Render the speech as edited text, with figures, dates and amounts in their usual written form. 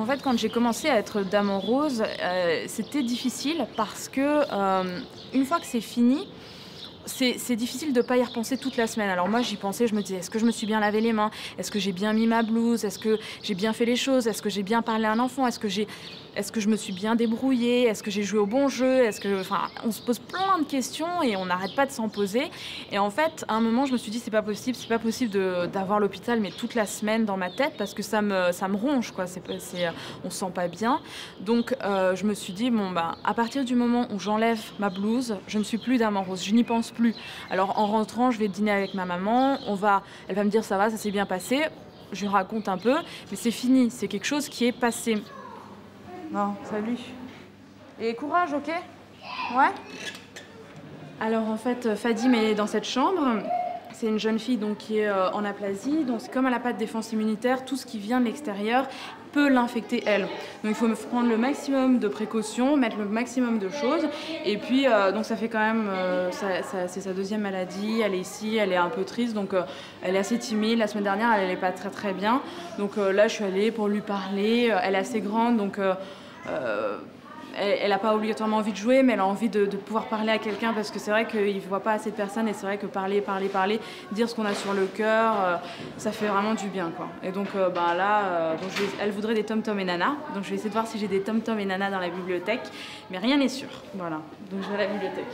En fait, quand j'ai commencé à être dame en rose, c'était difficile parce que, une fois que c'est fini, c'est difficile de pas y repenser toute la semaine. Alors moi, j'y pensais, je me disais: «Est-ce que je me suis bien lavé les mains? Est-ce que j'ai bien mis ma blouse? Est-ce que j'ai bien fait les choses? Est-ce que j'ai bien parlé à un enfant? Est-ce que je me suis bien débrouillée? Est-ce que j'ai joué au bon jeu? Est-ce que» enfin, on se pose plein de questions et on n'arrête pas de s'en poser et en fait, à un moment, je me suis dit: c'est pas possible de d'avoir l'hôpital, mais toute la semaine dans ma tête parce que ça me ronge, quoi. On se sent pas bien donc je me suis dit: «Bon, bah, à partir du moment où j'enlève ma blouse, je ne suis plus dame en rose, je n'y pense plus». Alors en rentrant, je vais dîner avec ma maman, elle va me dire: «Ça va, ça s'est bien passé». Je lui raconte un peu, mais c'est fini, c'est quelque chose qui est passé. Non, salut. Et courage, OK? Ouais? Alors en fait, Fadim est dans cette chambre. C'est une jeune fille donc qui est, en aplasie, donc c'est comme elle a pas de défense immunitaire, tout ce qui vient de l'extérieur peut l'infecter elle. Donc il faut me prendre le maximum de précautions, mettre le maximum de choses et puis, donc ça fait quand même, c'est sa deuxième maladie, elle est ici, elle est un peu triste donc, elle est assez timide. La semaine dernière, elle allait pas très, très bien donc, là je suis allée pour lui parler, elle est assez grande donc, elle n'a pas obligatoirement envie de jouer, mais elle a envie de pouvoir parler à quelqu'un parce que c'est vrai qu'il ne voit pas assez de personnes et c'est vrai que parler, parler, parler, dire ce qu'on a sur le cœur, ça fait vraiment du bien, quoi. Et donc bah, là, donc elle voudrait des Tom Tom et Nana, donc je vais essayer de voir si j'ai des Tom Tom et Nana dans la bibliothèque, mais rien n'est sûr. Voilà, donc je vais à la bibliothèque.